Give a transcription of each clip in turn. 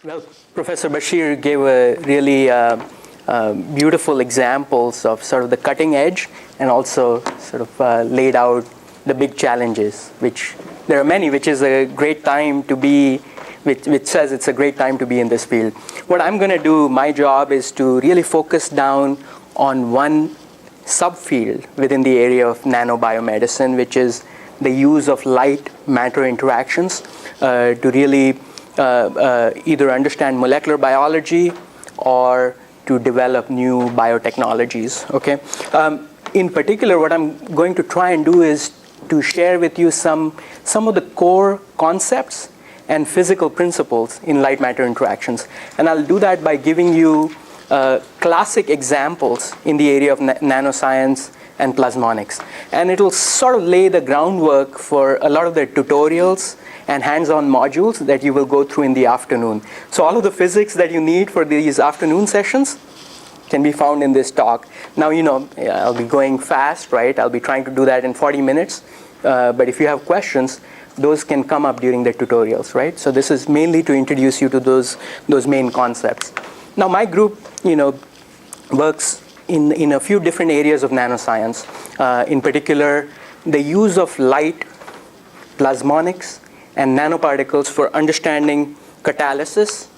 Well, Professor Bashir gave a really beautiful examples of sort of the cutting edge and also sort of laid out the big challenges, which there are many, which is a great time to be, which says it's a great time to be in this field. What I'm going to do, my job is to really focus down on one subfield within the area of nanobiomedicine, which is the use of light-matter interactions to really either understand molecular biology or to develop new biotechnologies. Okay. In particular, what I'm going to try and do is to share with you some of the core concepts and physical principles in light-matter interactions. And I'll do that by giving you classic examples in the area of nanoscience and plasmonics. And it'll sort of lay the groundwork for a lot of the tutorials and hands-on modules that you will go through in the afternoon. So all of the physics that you need for these afternoon sessions can be found in this talk. Now, I'll be going fast, right? I'll be trying to do that in 40 minutes. But if you have questions, those can come up during the tutorials, right? So this is mainly to introduce you to those main concepts. Now, my group, works in a few different areas of nanoscience. In particular, the use of light, plasmonics, and nanoparticles for understanding catalysis.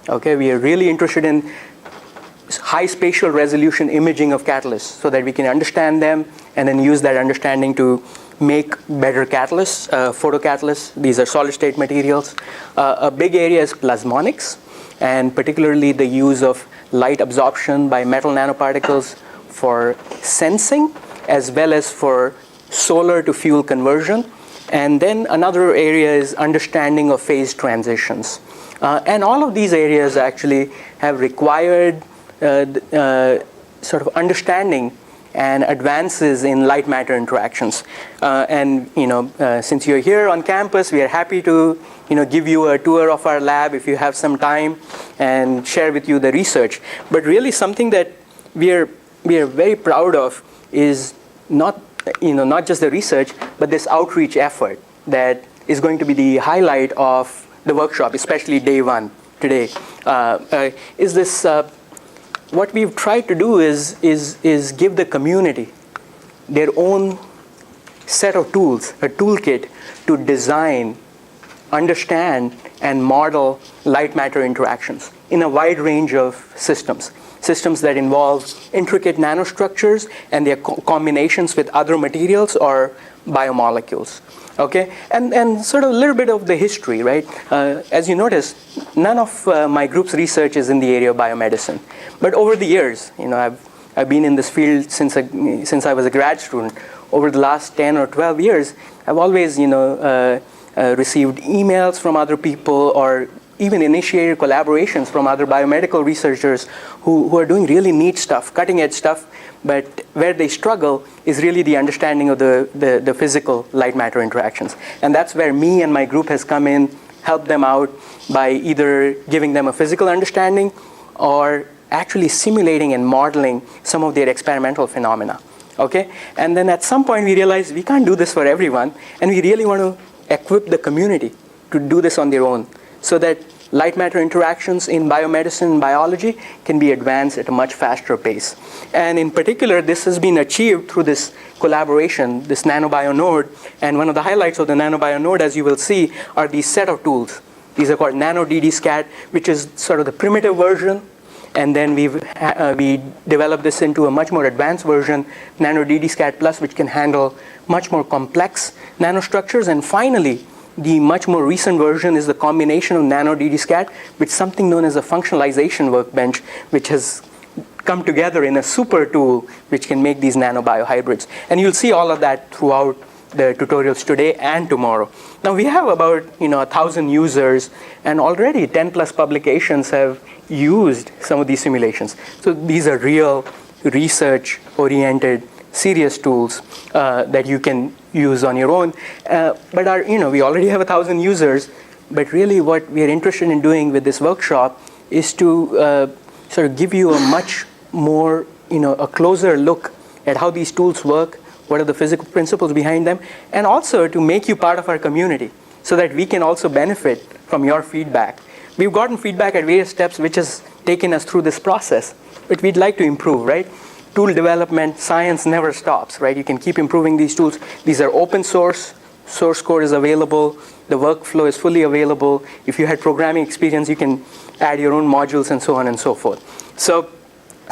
Okay, we are really interested in high spatial resolution imaging of catalysts so that we can understand them and then use that understanding to make better catalysts, photocatalysts. These are solid state materials. A big area is plasmonics, and particularly the use of light absorption by metal nanoparticles for sensing as well as for solar to fuel conversion. And then another area is understanding of phase transitions. And all of these areas actually have required sort of understanding and advances in light matter interactions. Since you're here on campus, we are happy to give you a tour of our lab if you have some time and share with you the research. But really something that we are very proud of is not just the research, but this outreach effort that is going to be the highlight of the workshop, especially day one today. What we've tried to do is give the community their own set of tools, a toolkit to design, understand, and model light matter interactions in a wide range of systems. Systems that involve intricate nanostructures and their combinations with other materials or biomolecules. Okay, and sort of a little bit of the history, right? As you notice, none of my group's research is in the area of biomedicine. But over the years, I've been in this field since I was a grad student. Over the last 10 or 12 years, I've always, received emails from other people or even initiated collaborations from other biomedical researchers who are doing really neat stuff, cutting edge stuff, but where they struggle is really the understanding of the physical light matter interactions. And that's where me and my group has come in, helped them out by either giving them a physical understanding or actually simulating and modeling some of their experimental phenomena. Okay? And then at some point we realized we can't do this for everyone, and we really want to equip the community to do this on their own, so that light matter interactions in biomedicine and biology can be advanced at a much faster pace. And in particular, this has been achieved through this collaboration, this nano-bio node. And one of the highlights of the nano-bio node, as you will see, are these set of tools. These are called nano-DD-SCAT, which is sort of the primitive version. And then we developed this into a much more advanced version, nano-DD-SCAT Plus, which can handle much more complex nanostructures. And finally, the much more recent version is the combination of nano-DD-SCAT with something known as a functionalization workbench, which has come together in a super tool which can make these nano-bio hybrids. And you'll see all of that throughout the tutorials today and tomorrow. Now we have about 1,000 users, and already 10 plus publications have used some of these simulations. So these are real research-oriented, serious tools that you can use on your own. But we already have 1,000 users, but really what we are interested in doing with this workshop is to sort of give you a much more, a closer look at how these tools work, what are the physical principles behind them, and also to make you part of our community so that we can also benefit from your feedback. we've gotten feedback at various steps which has taken us through this process, but we'd like to improve, right? Tool development, science never stops, right? You can keep improving these tools. These are open source code is available, the workflow is fully available. If you had programming experience, you can add your own modules and so on and so forth. So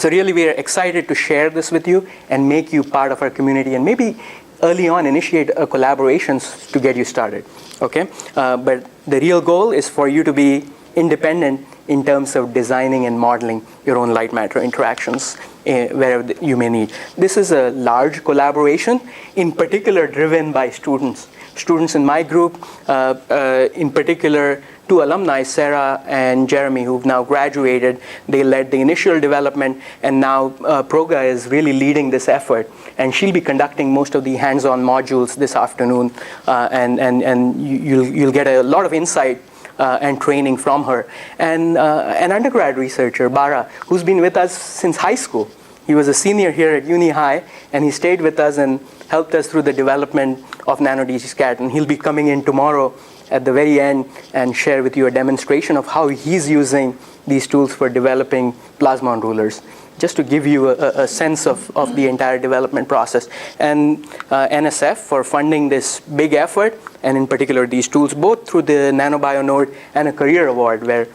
really we are excited to share this with you and make you part of our community, and maybe early on initiate collaborations to get you started, okay? But the real goal is for you to be independent in terms of designing and modeling your own light matter interactions wherever you may need. This is a large collaboration, in particular driven by students. Students in my group, in particular, 2 alumni, Sarah and Jeremy, who've now graduated. They led the initial development, and now Proga is really leading this effort. And she'll be conducting most of the hands-on modules this afternoon, and you'll get a lot of insight and training from her. And an undergrad researcher, Bara, who's been with us since high school. He was a senior here at Uni High, and he stayed with us and helped us through the development of nano-DCSCAT. And he'll be coming in tomorrow at the very end and share with you a demonstration of how he's using these tools for developing Plasmon rulers, just to give you a sense of the entire development process. And NSF for funding this big effort, and in particular these tools, both through the nano-bio node and a career award where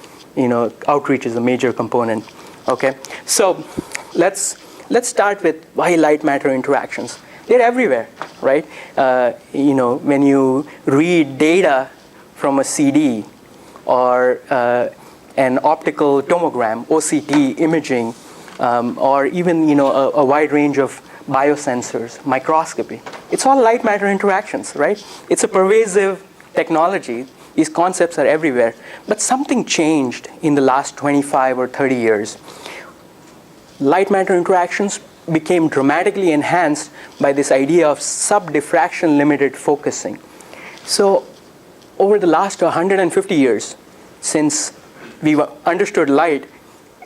outreach is a major component. Okay, so let's start with why light matter interactions. They're everywhere, right? When you read data from a CD or an optical tomogram, OCT imaging, or even a wide range of biosensors, microscopy. It's all light matter interactions, right? It's a pervasive technology. These concepts are everywhere. But something changed in the last 25 or 30 years. Light matter interactions became dramatically enhanced by this idea of sub-diffraction limited focusing. So over the last 150 years, since we understood light,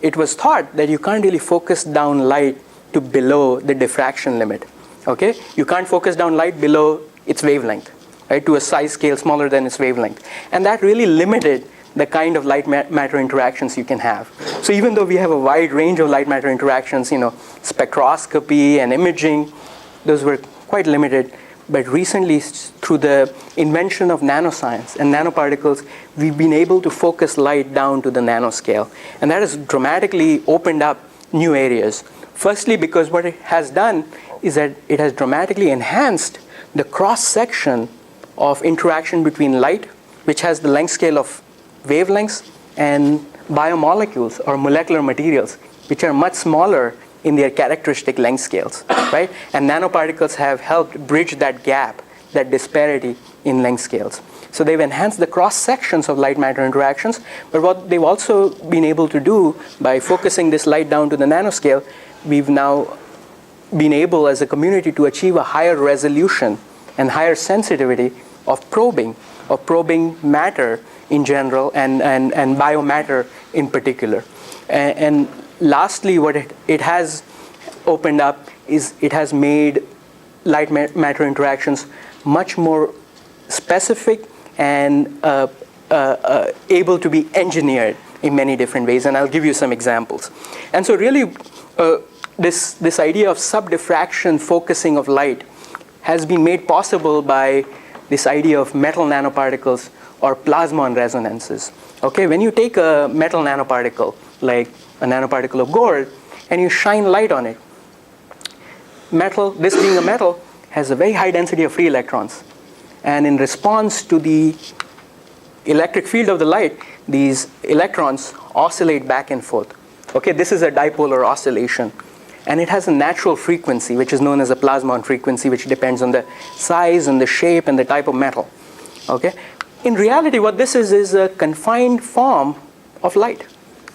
it was thought that you can't really focus down light to below the diffraction limit, okay? You can't focus down light below its wavelength, right, to a size scale smaller than its wavelength. And that really limited the kind of light matter interactions you can have. So even though we have a wide range of light matter interactions, spectroscopy and imaging, those were quite limited. But recently, through the invention of nanoscience and nanoparticles, we've been able to focus light down to the nanoscale. And that has dramatically opened up new areas. Firstly, because what it has done is that it has dramatically enhanced the cross-section of interaction between light, which has the length scale of wavelengths, and biomolecules or molecular materials, which are much smaller in their characteristic length scales, right? And nanoparticles have helped bridge that gap, that disparity in length scales. So they've enhanced the cross sections of light matter interactions, but what they've also been able to do by focusing this light down to the nanoscale, we've now been able as a community to achieve a higher resolution and higher sensitivity of probing matter in general and biomatter in particular. And lastly, what it has opened up is it has made light matter interactions much more specific and able to be engineered in many different ways. And I'll give you some examples. And so really, this idea of sub-diffraction focusing of light has been made possible by this idea of metal nanoparticles or plasmon resonances. Okay, when you take a metal nanoparticle, like a nanoparticle of gold, and you shine light on it, metal, this being a metal, has a very high density of free electrons. And in response to the electric field of the light, these electrons oscillate back and forth. Okay, this is a dipolar oscillation. And it has a natural frequency, which is known as a plasmon frequency, which depends on the size and the shape and the type of metal. Okay? In reality, what this is a confined form of light.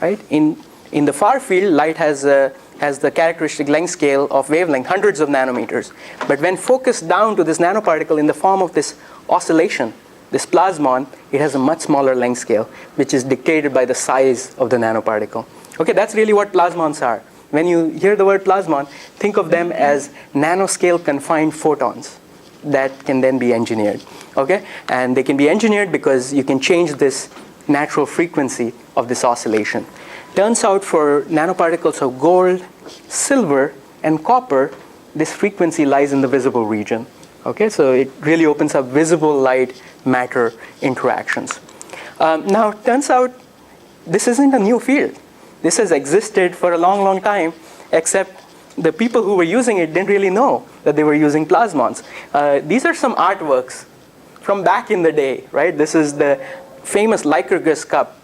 Right? In the far field, light has the characteristic length scale of wavelength, hundreds of nanometers. But when focused down to this nanoparticle in the form of this oscillation, this plasmon, it has a much smaller length scale, which is dictated by the size of the nanoparticle. Okay, that's really what plasmons are. When you hear the word plasmon, think of them as nanoscale confined photons that can then be engineered. Okay? And they can be engineered because you can change this natural frequency of this oscillation. Turns out for nanoparticles of gold, silver, and copper, this frequency lies in the visible region. Okay, so it really opens up visible light matter interactions. Now, it turns out this isn't a new field. This has existed for a long, long time, except the people who were using it didn't really know that they were using plasmons. These are some artworks from back in the day, right? This is the famous Lycurgus cup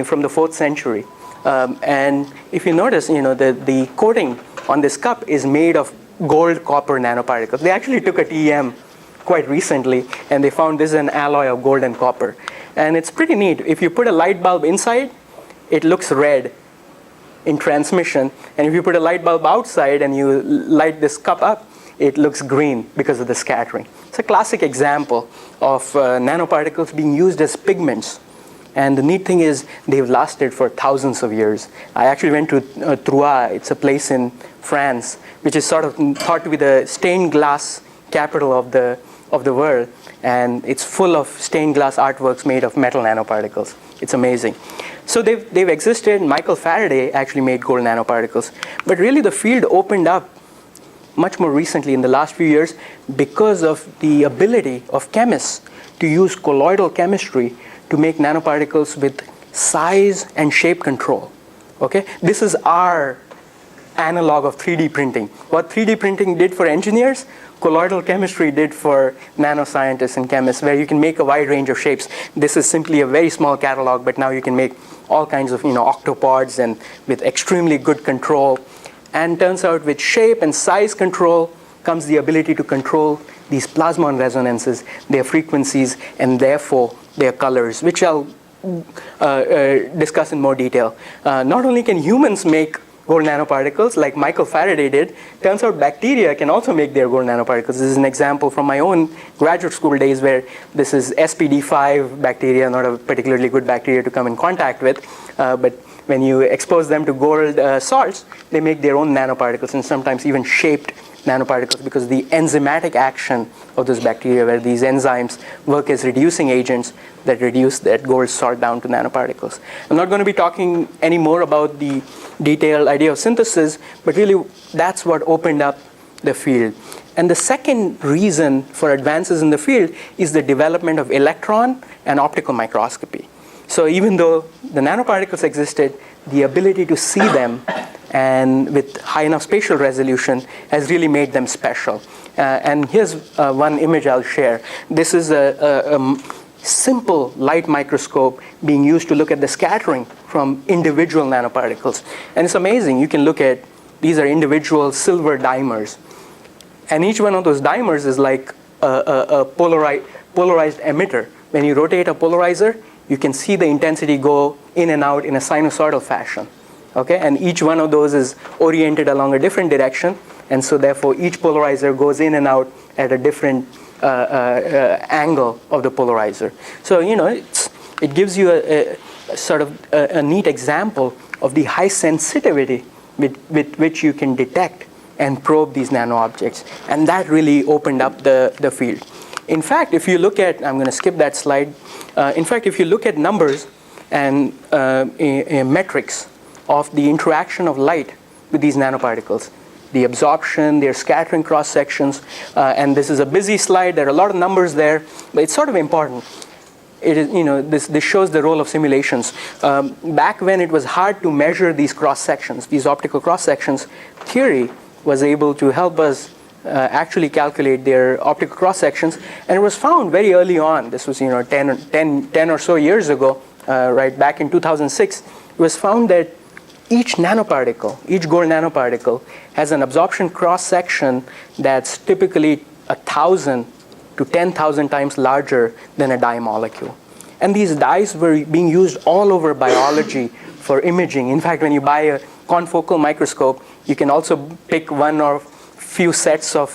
from the 4th century. And if you notice, the coating on this cup is made of gold copper nanoparticles. They actually took a TEM quite recently, and they found this is an alloy of gold and copper. And it's pretty neat. If you put a light bulb inside, it looks red in transmission. And if you put a light bulb outside and you light this cup up, it looks green because of the scattering. It's a classic example of nanoparticles being used as pigments. And the neat thing is they've lasted for thousands of years. I actually went to Troyes. It's a place in France, which is sort of thought to be the stained glass capital of the world. And it's full of stained glass artworks made of metal nanoparticles. It's amazing. So they've existed. Michael Faraday actually made gold nanoparticles. But really the field opened up much more recently in the last few years because of the ability of chemists to use colloidal chemistry to make nanoparticles with size and shape control. Okay? This is our analog of 3D printing. What 3D printing did for engineers, colloidal chemistry did for nanoscientists and chemists, where you can make a wide range of shapes. This is simply a very small catalog, but now you can make all kinds of octopods and with extremely good control. And turns out with shape and size control comes the ability to control these plasmon resonances, their frequencies, and therefore their colors, which I'll discuss in more detail. Not only can humans make gold nanoparticles like Michael Faraday did, turns out bacteria can also make their gold nanoparticles. This is an example from my own graduate school days where this is SPD5 bacteria, not a particularly good bacteria to come in contact with, but when you expose them to gold salts, they make their own nanoparticles and sometimes even shaped nanoparticles because the enzymatic action of those bacteria, where these enzymes work as reducing agents that reduce that gold salt down to nanoparticles. I'm not going to be talking any more about the detailed idea of synthesis, but really that's what opened up the field. And the second reason for advances in the field is the development of electron and optical microscopy. So even though the nanoparticles existed, the ability to see them and with high enough spatial resolution has really made them special. And here's one image I'll share. This is a simple light microscope being used to look at the scattering from individual nanoparticles. And it's amazing. You can look at, these are individual silver dimers. And each one of those dimers is like a polarized emitter. When you rotate a polarizer, you can see the intensity go in and out in a sinusoidal fashion. Okay? And each one of those is oriented along a different direction. And so therefore, each polarizer goes in and out at a different angle of the polarizer. So, it gives you a sort of a neat example of the high sensitivity with which you can detect and probe these nano objects. And that really opened up the field. In fact, if you look at, I'm going to skip that slide. In fact, if you look at numbers and metrics of the interaction of light with these nanoparticles, the absorption, their scattering cross sections, and this is a busy slide. There are a lot of numbers there, but it's sort of important. It is, this shows the role of simulations. Back when it was hard to measure these cross sections, these optical cross sections, theory was able to help us actually calculate their optical cross sections, and it was found very early on. This was 10 or so years ago, right back in 2006. It was found that each nanoparticle, each gold nanoparticle, has an absorption cross section that's typically 1,000 to 10,000 times larger than a dye molecule. And these dyes were being used all over biology for imaging. In fact, when you buy a confocal microscope, you can also pick one or few sets of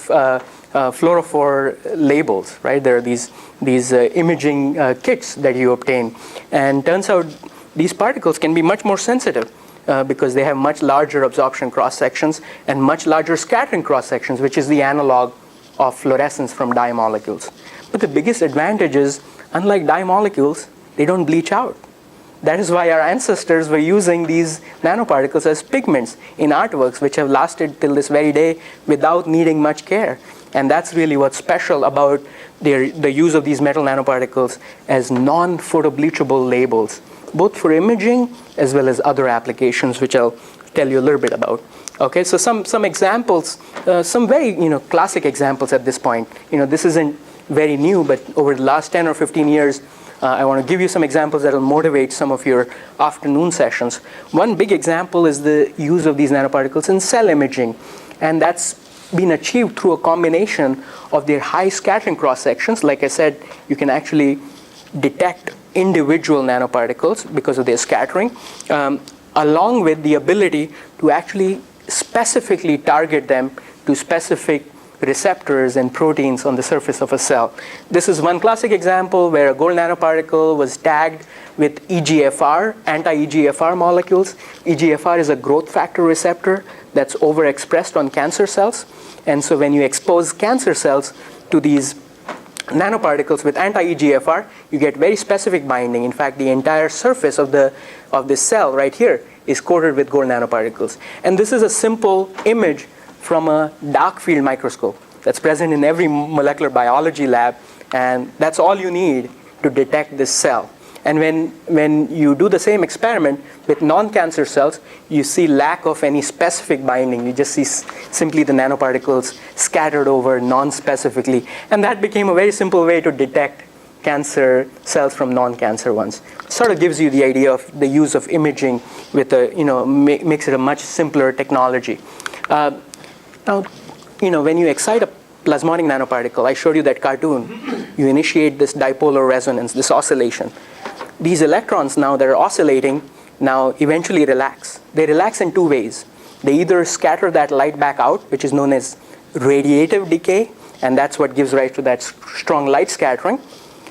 fluorophore labels, right? There are these imaging kits that you obtain. And turns out these particles can be much more sensitive because they have much larger absorption cross sections and much larger scattering cross sections, which is the analog of fluorescence from dye molecules. But the biggest advantage is, unlike dye molecules, they don't bleach out. that is why our ancestors were using these nanoparticles as pigments in artworks, which have lasted till this very day without needing much care. And that's really what's special about the use of these metal nanoparticles as non-photobleachable labels, both for imaging as well as other applications, which I'll tell you a little bit about. Okay, so some examples, some very classic examples at this point. This isn't very new, but over the last 10 or 15 years, I want to give you some examples that will motivate some of your afternoon sessions. One big example is the use of these nanoparticles in cell imaging, and that's been achieved through a combination of their high scattering cross sections. Like I said, you can actually detect individual nanoparticles because of their scattering, along with the ability to actually specifically target them to specific receptors and proteins on the surface of a cell. This is one classic example where a gold nanoparticle was tagged with EGFR, anti-EGFR molecules. EGFR is a growth factor receptor that's overexpressed on cancer cells. And so when you expose cancer cells to these nanoparticles with anti-EGFR, you get very specific binding. In fact, the entire surface of this cell right here is coated with gold nanoparticles. And this is a simple image from a dark field microscope that's present in every molecular biology lab, and that's all you need to detect this cell. And when you do the same experiment with non-cancer cells, you see lack of any specific binding. You just see simply the nanoparticles scattered over non-specifically. And that became a very simple way to detect cancer cells from non-cancer ones. Sort of gives you the idea of the use of imaging with makes it a much simpler technology. Now, when you excite a plasmonic nanoparticle, I showed you that cartoon, you initiate this dipolar resonance, this oscillation. These electrons now that are oscillating now eventually relax. They relax in two ways. They either scatter that light back out, which is known as radiative decay, and that's what gives rise to that strong light scattering.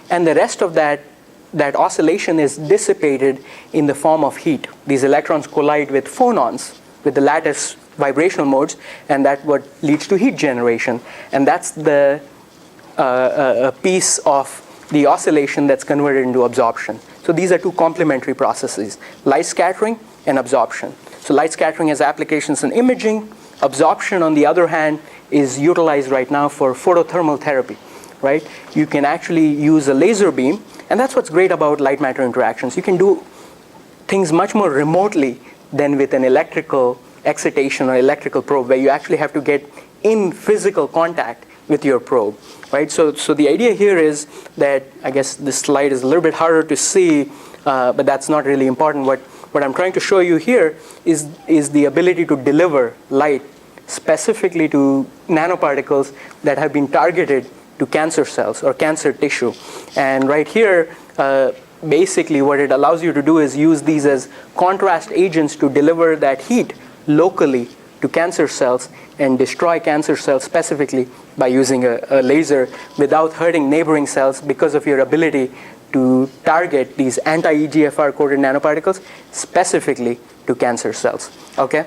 And the rest of that oscillation is dissipated in the form of heat. These electrons collide with phonons, with the lattice vibrational modes, and that's what leads to heat generation. And that's the piece of the oscillation that's converted into absorption. So these are two complementary processes, light scattering and absorption. So light scattering has applications in imaging. Absorption, on the other hand, is utilized right now for photothermal therapy, right? You can actually use a laser beam, and that's what's great about light-matter interactions. You can do things much more remotely than with an electrical excitation or electrical probe, where you actually have to get in physical contact with your probe, right? So the idea here is that, I guess this slide is a little bit harder to see, but that's not really important. What I'm trying to show you here is the ability to deliver light specifically to nanoparticles that have been targeted to cancer cells or cancer tissue. And right here, basically what it allows you to do is use these as contrast agents to deliver that heat locally to cancer cells and destroy cancer cells specifically by using a laser without hurting neighboring cells because of your ability to target these anti-EGFR coated nanoparticles specifically to cancer cells. Okay,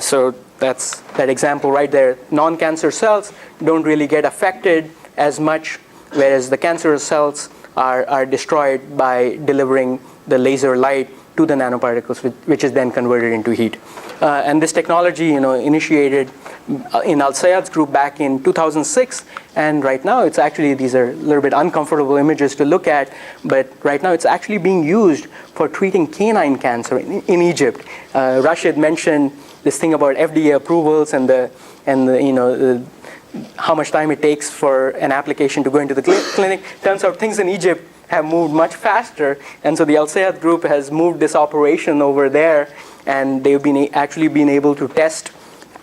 so that's that example right there. Non-cancer cells don't really get affected as much, whereas the cancerous cells are destroyed by delivering the laser light to the nanoparticles, which is then converted into heat. And this technology, initiated in Al-Sayad's group back in 2006, and right now it's actually, these are a little bit uncomfortable images to look at, but right now it's actually being used for treating canine cancer in Egypt. Rashid mentioned this thing about FDA approvals and how much time it takes for an application to go into the clinic. Turns out things in Egypt have moved much faster, and so the Al-Sayad group has moved this operation over there, and they've actually been able to test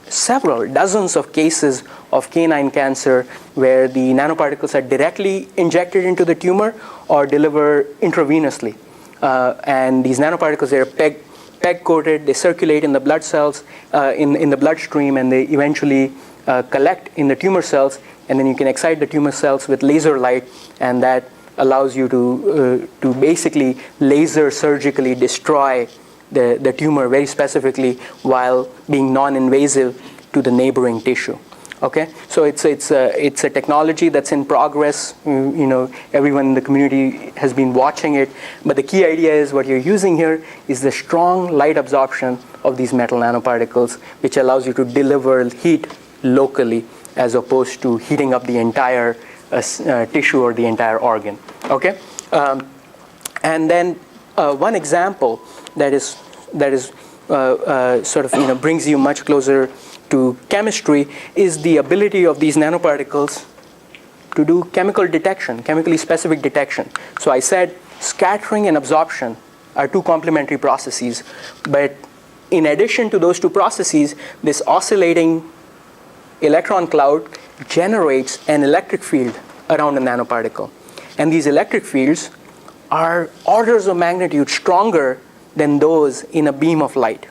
several dozens of cases of canine cancer where the nanoparticles are directly injected into the tumor or delivered intravenously. And these nanoparticles, they're PEG coated, they circulate in the blood cells, in the bloodstream, and they eventually collect in the tumor cells, and then you can excite the tumor cells with laser light, and that allows you to basically laser surgically destroy the tumor very specifically while being non-invasive to the neighboring tissue. Okay, so it's a technology that's in progress. Everyone in the community has been watching it. But the key idea is what you're using here is the strong light absorption of these metal nanoparticles, which allows you to deliver heat locally as opposed to heating up the entire tissue or the entire organ. Okay, and then one example that is sort of brings you much closer to chemistry is the ability of these nanoparticles to do chemical detection, chemically specific detection. So I said scattering and absorption are two complementary processes, but in addition to those two processes, this oscillating electron cloud generates an electric field around a nanoparticle. And these electric fields are orders of magnitude stronger than those in a beam of light.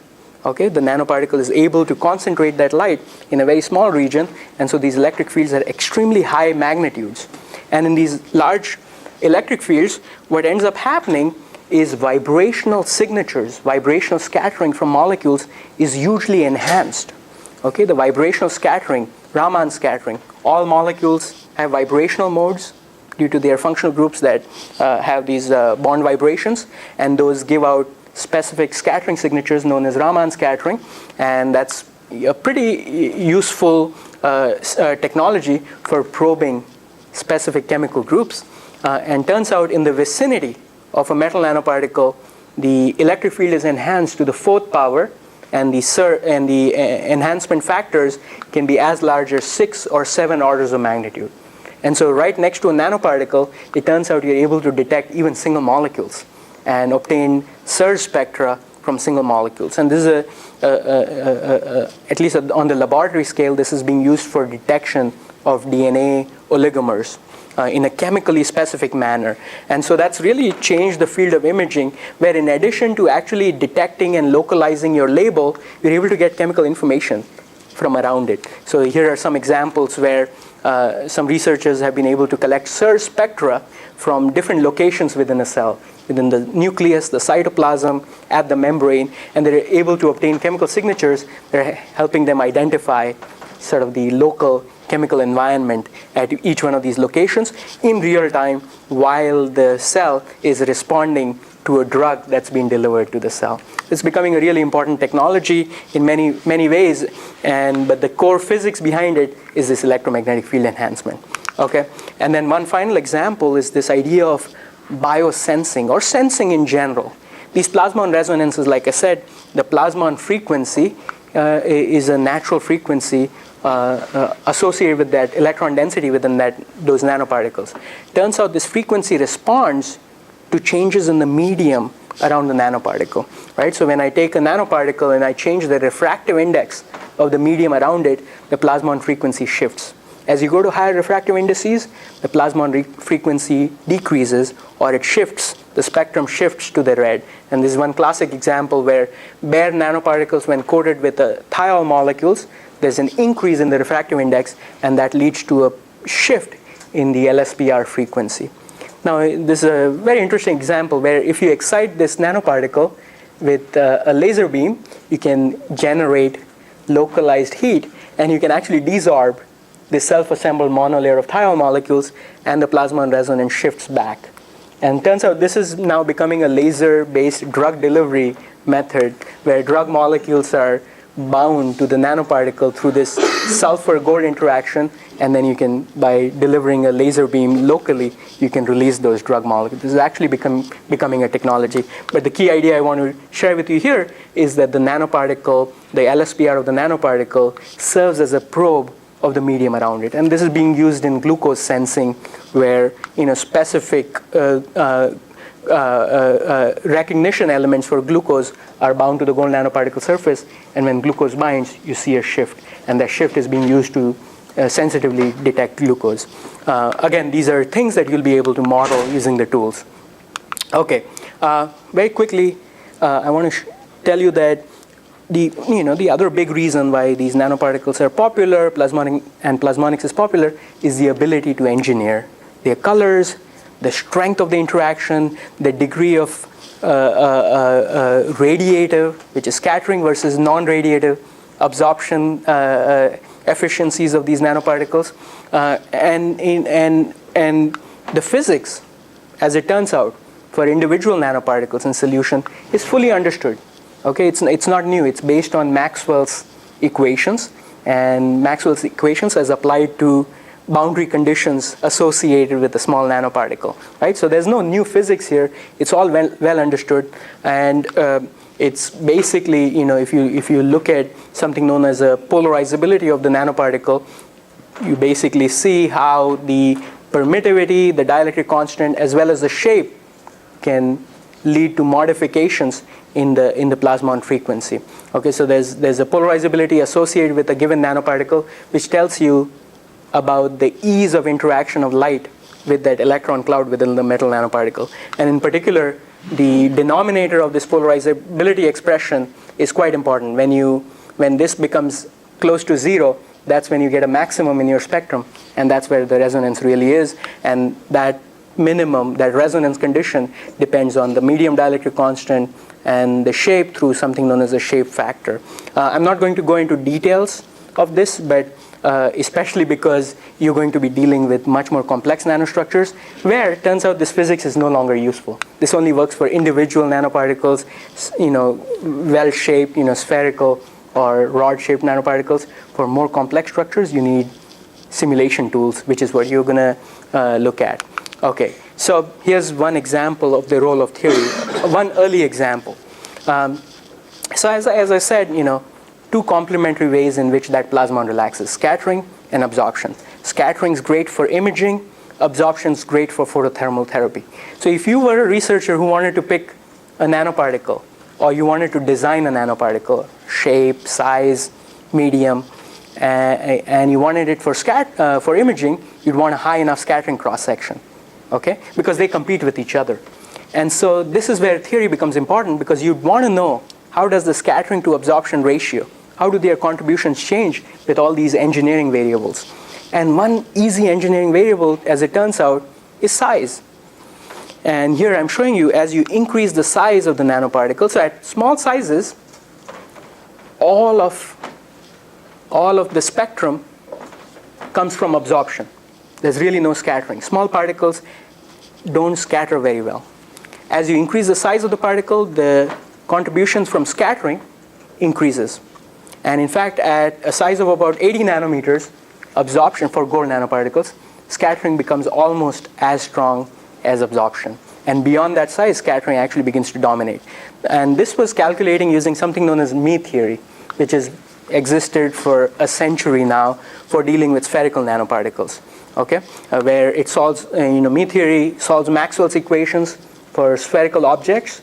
Okay, the nanoparticle is able to concentrate that light in a very small region, and so these electric fields are extremely high magnitudes. And in these large electric fields, what ends up happening is vibrational signatures, vibrational scattering from molecules is hugely enhanced. Okay, the vibrational scattering, Raman scattering, all molecules have vibrational modes due to their functional groups that have these bond vibrations, and those give out specific scattering signatures known as Raman scattering, and that's a pretty useful technology for probing specific chemical groups. And turns out in the vicinity of a metal nanoparticle, the electric field is enhanced to the 4th power, and the enhancement factors can be as large as 6 or 7 orders of magnitude. And so right next to a nanoparticle, it turns out you're able to detect even single molecules and obtain surge spectra from single molecules. And this is at least on the laboratory scale, this is being used for detection of DNA oligomers in a chemically specific manner. And so that's really changed the field of imaging, where in addition to actually detecting and localizing your label, you're able to get chemical information from around it. So here are some examples where some researchers have been able to collect surge spectra from different locations within a cell, within the nucleus, the cytoplasm, at the membrane, and they're able to obtain chemical signatures that are helping them identify sort of the local chemical environment at each one of these locations in real time while the cell is responding to a drug that's being delivered to the cell. It's becoming a really important technology in many ways, but the core physics behind it is this electromagnetic field enhancement. Okay, and then one final example is this idea of biosensing or sensing in general. These plasmon resonances, like I said, the plasmon frequency is a natural frequency associated with that electron density within those nanoparticles. Turns out this frequency responds to changes in the medium around the nanoparticle, right? So when I take a nanoparticle and I change the refractive index of the medium around it, the plasmon frequency shifts. As you go to higher refractive indices, the plasmon frequency decreases, or it shifts, the spectrum shifts to the red. And this is one classic example where bare nanoparticles, when coated with thiol molecules, there's an increase in the refractive index, and that leads to a shift in the LSPR frequency. Now, this is a very interesting example where if you excite this nanoparticle with a laser beam, you can generate localized heat, and you can actually desorb this self-assembled monolayer of thiol molecules, and the plasmon resonance shifts back. And it turns out this is now becoming a laser-based drug delivery method where drug molecules are bound to the nanoparticle through this sulfur-gold interaction, and then you can, by delivering a laser beam locally, you can release those drug molecules. This is actually becoming a technology. But the key idea I want to share with you here is that the nanoparticle, the LSPR of the nanoparticle, serves as a probe of the medium around it. And this is being used in glucose sensing, where specific recognition elements for glucose are bound to the gold nanoparticle surface, and when glucose binds, you see a shift, and that shift is being used to sensitively detect glucose. Again, these are things that you'll be able to model using the tools. Okay, very quickly, I want to tell you that the other big reason why these nanoparticles are popular, plasmonics is popular, is the ability to engineer their colors, the strength of the interaction, the degree of radiative, which is scattering, versus non-radiative absorption efficiencies of these nanoparticles. And the physics, as it turns out, for individual nanoparticles in solution is fully understood. Okay, it's not new. It's based on Maxwell's equations, and Maxwell's equations as applied to boundary conditions associated with a small nanoparticle, right? So there's no new physics here. It's all well understood, and it's basically, if you look at something known as a polarizability of the nanoparticle, you basically see how the permittivity, the dielectric constant, as well as the shape can lead to modifications in the plasmon frequency. Okay, so there's a polarizability associated with a given nanoparticle, which tells you about the ease of interaction of light with that electron cloud within the metal nanoparticle. And in particular, the denominator of this polarizability expression is quite important. When this becomes close to 0, that's when you get a maximum in your spectrum, and that's where the resonance really is. And that minimum, that resonance condition, depends on the medium dielectric constant and the shape through something known as a shape factor. I'm not going to go into details of this, but especially because you're going to be dealing with much more complex nanostructures, where it turns out this physics is no longer useful. This only works for individual nanoparticles, well-shaped, spherical or rod-shaped nanoparticles. For more complex structures, you need simulation tools, which is what you're going to look at. Okay, so here's one example of the role of theory, one early example. So as I said, two complementary ways in which that plasmon relaxes: scattering and absorption. Scattering is great for imaging, absorption is great for photothermal therapy. So if you were a researcher who wanted to pick a nanoparticle, or you wanted to design a nanoparticle, shape, size, medium, and you wanted it for imaging, you'd want a high enough scattering cross-section, okay? Because they compete with each other. And so this is where theory becomes important, because you'd want to know, how does the scattering to absorption ratio, how do their contributions change with all these engineering variables? And one easy engineering variable, as it turns out, is size. And here I'm showing you, as you increase the size of the nanoparticle, so at small sizes, all of the spectrum comes from absorption. There's really no scattering. Small particles don't scatter very well. As you increase the size of the particle, the contributions from scattering increases. And in fact, at a size of about 80 nanometers, absorption for gold nanoparticles, scattering becomes almost as strong as absorption. And beyond that size, scattering actually begins to dominate. And this was calculating using something known as me theory, which has existed for a century now for dealing with spherical nanoparticles. Okay, where it solves, me theory solves Maxwell's equations for spherical objects,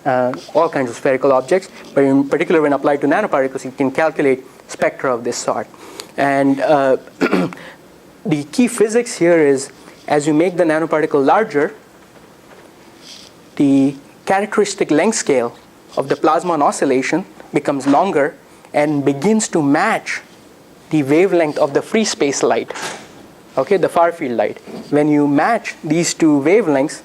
all kinds of spherical objects, but in particular when applied to nanoparticles, you can calculate spectra of this sort. And the key physics here is, as you make the nanoparticle larger, the characteristic length scale of the plasmon oscillation becomes longer and begins to match the wavelength of the free space light, okay, the far field light. When you match these two wavelengths,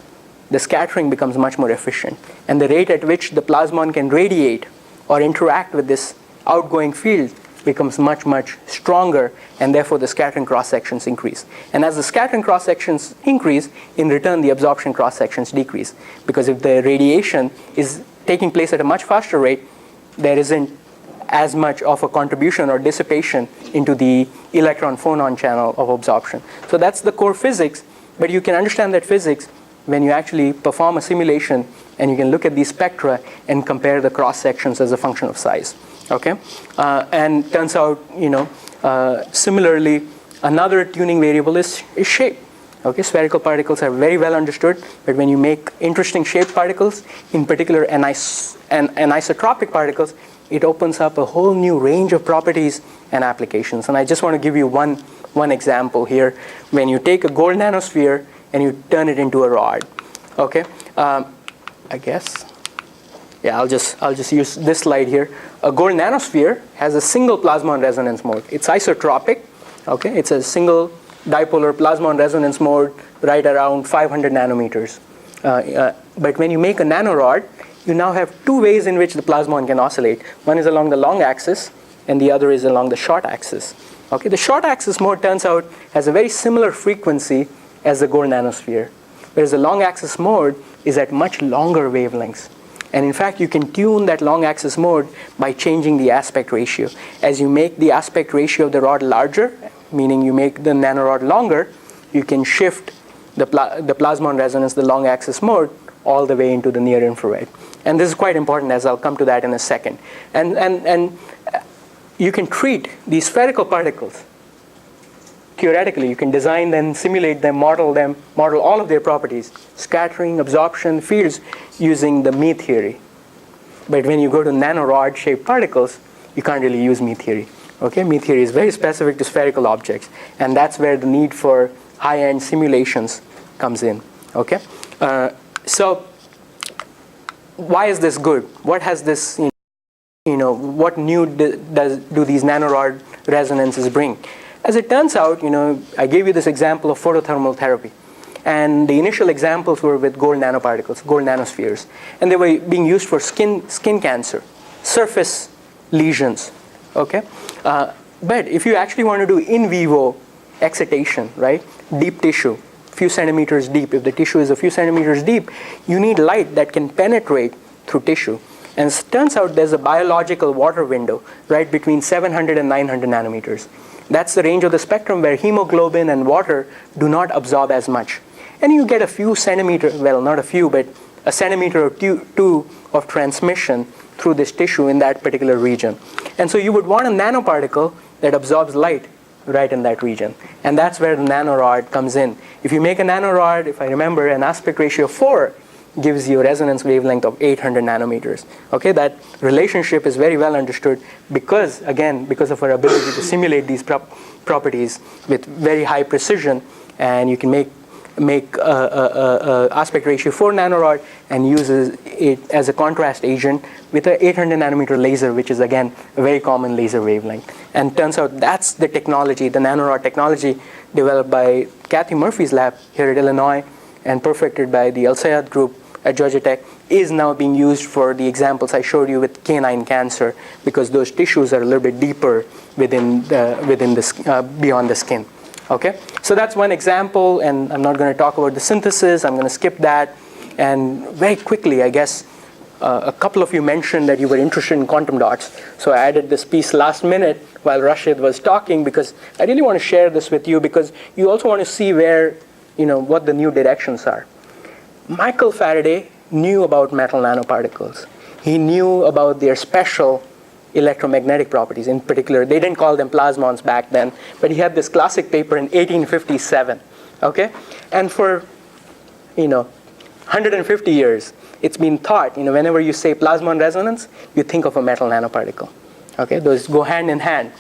the scattering becomes much more efficient. And the rate at which the plasmon can radiate or interact with this outgoing field becomes much, much stronger, and therefore the scattering cross-sections increase. And as the scattering cross-sections increase, in return the absorption cross-sections decrease. Because if the radiation is taking place at a much faster rate, there isn't as much of a contribution or dissipation into the electron-phonon channel of absorption. So that's the core physics, but you can understand that physics when you actually perform a simulation and you can look at these spectra and compare the cross-sections as a function of size. Okay, and turns out, similarly, another tuning variable is shape. Okay, spherical particles are very well understood, but when you make interesting shaped particles, in particular anisotropic particles, it opens up a whole new range of properties and applications. And I just want to give you one example here. When you take a gold nanosphere and you turn it into a rod, okay, I guess. Yeah, I'll just use this slide here. A gold nanosphere has a single plasmon resonance mode. It's isotropic. Okay, it's a single dipolar plasmon resonance mode right around 500 nanometers. But when you make a nanorod, you now have two ways in which the plasmon can oscillate. One is along the long axis, and the other is along the short axis. Okay, the short axis mode turns out has a very similar frequency as the gold nanosphere, whereas the long axis mode is at much longer wavelengths. And in fact, you can tune that long axis mode by changing the aspect ratio. As you make the aspect ratio of the rod larger, meaning you make the nanorod longer, you can shift the plasmon resonance, the long axis mode, all the way into the near infrared. And this is quite important, as I'll come to that in a second. And you can treat these spherical particles. Theoretically, you can design them, simulate them, model all of their properties, scattering, absorption, fields, using the me theory. But when you go to nanorod-shaped particles, you can't really use me theory. Okay, me theory is very specific to spherical objects, and that's where the need for high-end simulations comes in. Okay, so why is this good? What has this, what new do these nanorod resonances bring? As it turns out, I gave you this example of photothermal therapy. And the initial examples were with gold nanoparticles, gold nanospheres. And they were being used for skin cancer, surface lesions. Okay? But if you actually want to do in vivo excitation, right? Deep tissue, few centimeters deep. If the tissue is a few centimeters deep, you need light that can penetrate through tissue. And it turns out there's a biological water window right between 700 and 900 nanometers. That's the range of the spectrum where hemoglobin and water do not absorb as much. And you get a few centimeters, well, not a few, but a centimeter or two of transmission through this tissue in that particular region. And so you would want a nanoparticle that absorbs light right in that region. And that's where the nanorod comes in. If you make a nanorod, if I remember, an aspect ratio of 4 gives you a resonance wavelength of 800 nanometers. Okay, that relationship is very well understood because of our ability to simulate these properties with very high precision, and you can make aspect ratio 4 nanorod and uses it as a contrast agent with an 800 nanometer laser, which is again a very common laser wavelength. And turns out that's the technology, the nanorod technology developed by Kathy Murphy's lab here at Illinois and perfected by the El Sayed group at Georgia Tech, is now being used for the examples I showed you with canine cancer, because those tissues are a little bit deeper beyond the skin. Okay, so that's one example, and I'm not going to talk about the synthesis. I'm going to skip that. And very quickly, I guess, a couple of you mentioned that you were interested in quantum dots. So I added this piece last minute while Rashid was talking, because I really want to share this with you, because you also want to see where, what the new directions are. Michael Faraday knew about metal nanoparticles. He knew about their special electromagnetic properties. In particular, they didn't call them plasmons back then, but he had this classic paper in 1857. Okay, and for 150 years, it's been thought, whenever you say plasmon resonance, you think of a metal nanoparticle. Okay, those go hand in hand.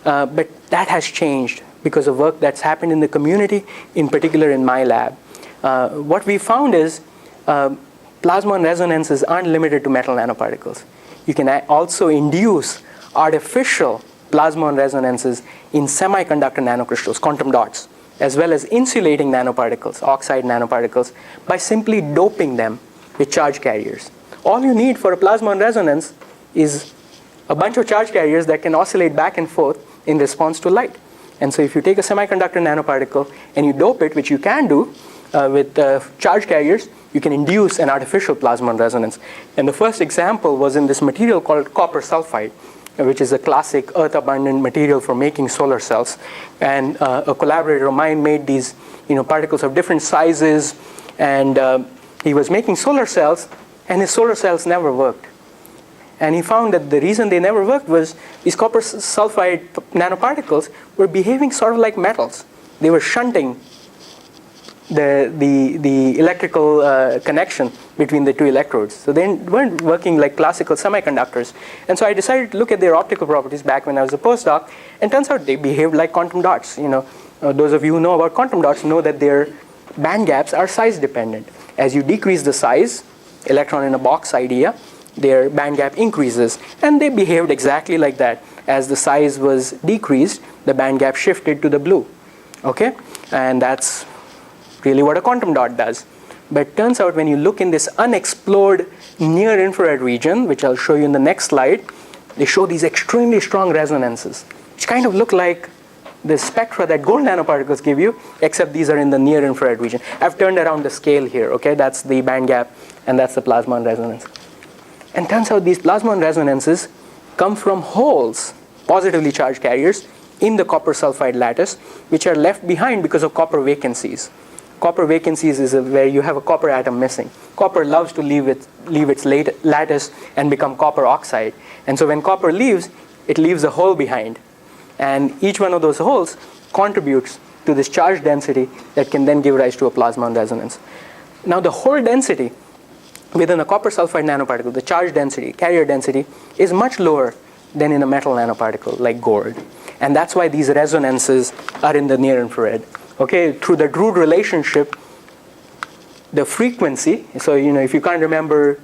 But that has changed because of work that's happened in the community, in particular in my lab. What we found is plasmon resonances aren't limited to metal nanoparticles. You can also induce artificial plasmon resonances in semiconductor nanocrystals, quantum dots, as well as insulating nanoparticles, oxide nanoparticles, by simply doping them with charge carriers. All you need for a plasmon resonance is a bunch of charge carriers that can oscillate back and forth in response to light. And so if you take a semiconductor nanoparticle and you dope it, which you can do with charge carriers, you can induce an artificial plasmon resonance. And the first example was in this material called copper sulfide, which is a classic earth-abundant material for making solar cells. And a collaborator of mine made these particles of different sizes, and he was making solar cells, and his solar cells never worked. And he found that the reason they never worked was these copper sulfide nanoparticles were behaving sort of like metals. They were shunting the electrical connection between the two electrodes. So they weren't working like classical semiconductors. And so I decided to look at their optical properties back when I was a postdoc, and turns out they behaved like quantum dots. Those of you who know about quantum dots know that their band gaps are size dependent. As you decrease the size, electron in a box idea, their band gap increases. And they behaved exactly like that. As the size was decreased, the band gap shifted to the blue. Okay? And that's really what a quantum dot does. But it turns out when you look in this unexplored near-infrared region, which I'll show you in the next slide, they show these extremely strong resonances, which kind of look like the spectra that gold nanoparticles give you, except these are in the near infrared region. I've turned around the scale here, okay? That's the band gap, and that's the plasmon resonance. And turns out these plasmon resonances come from holes, positively charged carriers, in the copper sulfide lattice, which are left behind because of copper vacancies. Copper vacancies is where you have a copper atom missing. Copper loves to leave its lattice and become copper oxide. And so when copper leaves, it leaves a hole behind. And each one of those holes contributes to this charge density that can then give rise to a plasmon resonance. Now the hole density within a copper sulfide nanoparticle, the charge density, carrier density, is much lower than in a metal nanoparticle like gold. And that's why these resonances are in the near infrared. Okay, through the Drude relationship, the frequency, so if you can't remember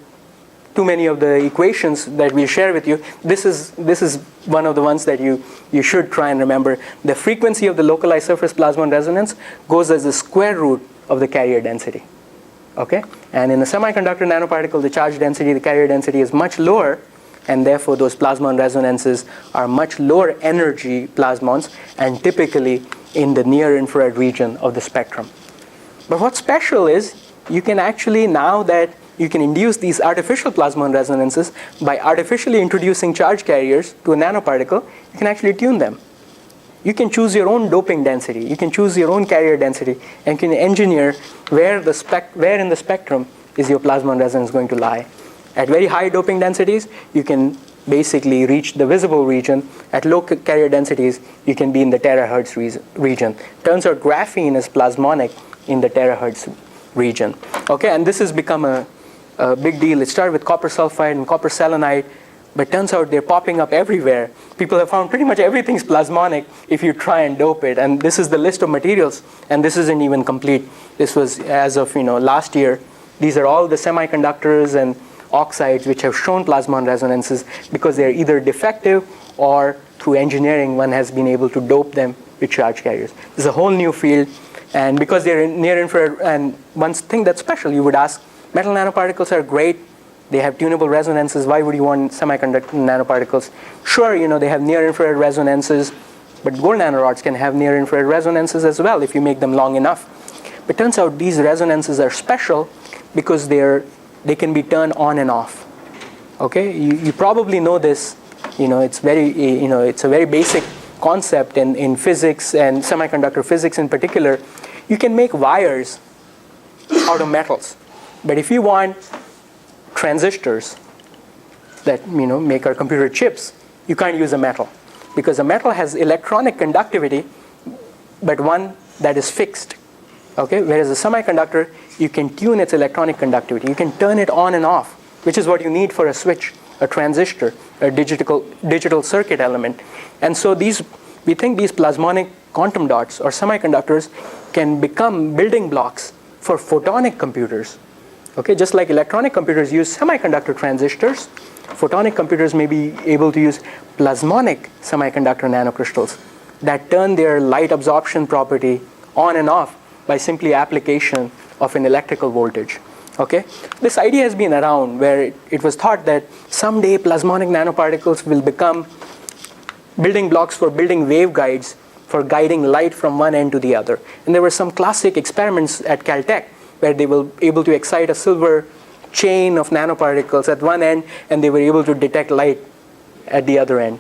too many of the equations that we'll share with you, this is one of the ones that you should try and remember. The frequency of the localized surface plasmon resonance goes as the square root of the carrier density. Okay? And in a semiconductor nanoparticle, the charge density, the carrier density is much lower, and therefore those plasmon resonances are much lower energy plasmons, and typically in the near infrared region of the spectrum. But what's special is you can actually, now that you can induce these artificial plasmon resonances by artificially introducing charge carriers to a nanoparticle, you can actually tune them. You can choose your own doping density, you can choose your own carrier density, and can engineer where in the spectrum is your plasmon resonance going to lie. At very high doping densities, you can basically reach the visible region. At low carrier densities, you can be in the terahertz region. Turns out graphene is plasmonic in the terahertz region. Okay, and this has become a big deal. It started with copper sulfide and copper selenide, but turns out they're popping up everywhere. People have found pretty much everything's plasmonic if you try and dope it. And this is the list of materials, and this isn't even complete. This was as of last year. These are all the semiconductors and oxides which have shown plasmon resonances because they're either defective or through engineering one has been able to dope them with charge carriers. This is a whole new field, and because they're near infrared, and one thing that's special, you would ask, metal nanoparticles are great, they have tunable resonances, why would you want semiconductor nanoparticles? Sure, they have near infrared resonances, but gold nanorods can have near infrared resonances as well if you make them long enough. But turns out these resonances are special because they can be turned on and off. Okay, you probably know this. It's a very basic concept in physics and semiconductor physics in particular. You can make wires out of metals, but if you want transistors that make our computer chips, you can't use a metal because a metal has electronic conductivity, but one that is fixed. Okay, whereas a semiconductor, you can tune its electronic conductivity. You can turn it on and off, which is what you need for a switch, a transistor, a digital circuit element. And so we think these plasmonic quantum dots or semiconductors can become building blocks for photonic computers. Okay, just like electronic computers use semiconductor transistors, photonic computers may be able to use plasmonic semiconductor nanocrystals that turn their light absorption property on and off by simply application of an electrical voltage. Okay? This idea has been around where it was thought that someday plasmonic nanoparticles will become building blocks for building waveguides for guiding light from one end to the other. And there were some classic experiments at Caltech where they were able to excite a silver chain of nanoparticles at one end, and they were able to detect light at the other end.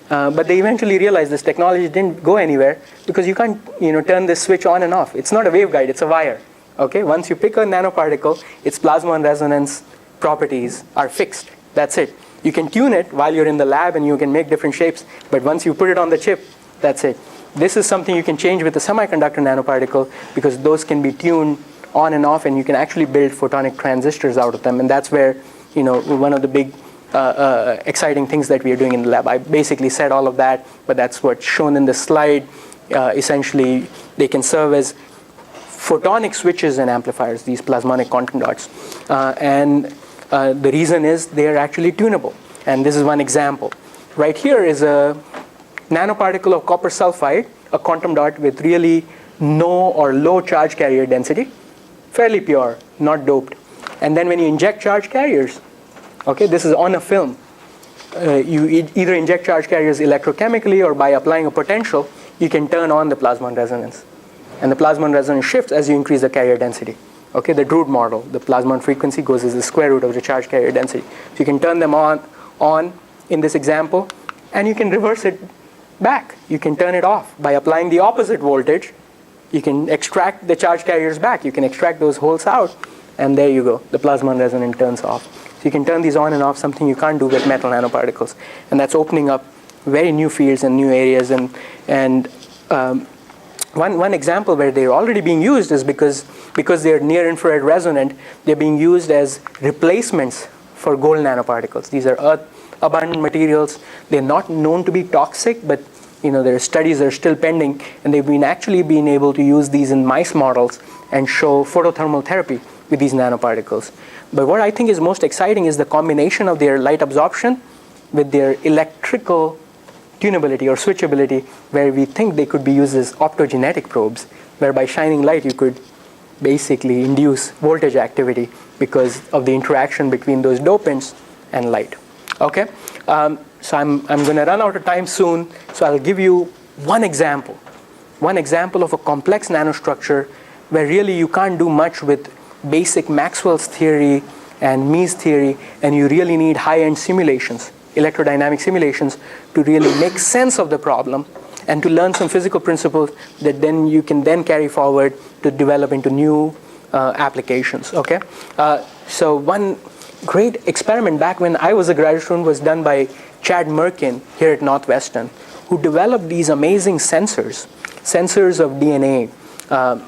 But they eventually realized this technology didn't go anywhere because you can't turn this switch on and off. It's not a waveguide, it's a wire. Okay? Once you pick a nanoparticle, its plasmon resonance properties are fixed. That's it. You can tune it while you're in the lab and you can make different shapes, but once you put it on the chip, that's it. This is something you can change with a semiconductor nanoparticle because those can be tuned on and off, and you can actually build photonic transistors out of them. And that's where one of the big exciting things that we are doing in the lab. I basically said all of that, but that's what's shown in the slide. Essentially, they can serve as photonic switches and amplifiers, these plasmonic quantum dots. And the reason is they are actually tunable. And this is one example. Right here is a nanoparticle of copper sulfide, a quantum dot with really no or low charge carrier density, fairly pure, not doped. And then when you inject charge carriers, okay, this is on a film. You either inject charge carriers electrochemically or by applying a potential, you can turn on the plasmon resonance. And the plasmon resonance shifts as you increase the carrier density. Okay, the Drude model, the plasmon frequency goes as the square root of the charge carrier density. So you can turn them on in this example, and you can reverse it back. You can turn it off by applying the opposite voltage. You can extract the charge carriers back. You can extract those holes out, and there you go. The plasmon resonance turns off. So you can turn these on and off, something you can't do with metal nanoparticles. And that's opening up very new fields and new areas. One example where they're already being used is because they're near-infrared resonant, they're being used as replacements for gold nanoparticles. These are earth-abundant materials. They're not known to be toxic, but their studies are still pending, and they've actually been able to use these in mice models and show photothermal therapy with these nanoparticles. But what I think is most exciting is the combination of their light absorption with their electrical tunability or switchability, where we think they could be used as optogenetic probes, where by shining light you could basically induce voltage activity because of the interaction between those dopants and light. Okay, so I'm going to run out of time soon, so I'll give you one example of a complex nanostructure where really you can't do much with basic Maxwell's theory and Mee's theory, and you really need high-end simulations, electrodynamic simulations, to really make sense of the problem and to learn some physical principles that then you can then carry forward to develop into new applications. Okay, so one great experiment back when I was a graduate student was done by Chad Merkin here at Northwestern, who developed these amazing sensors of DNA,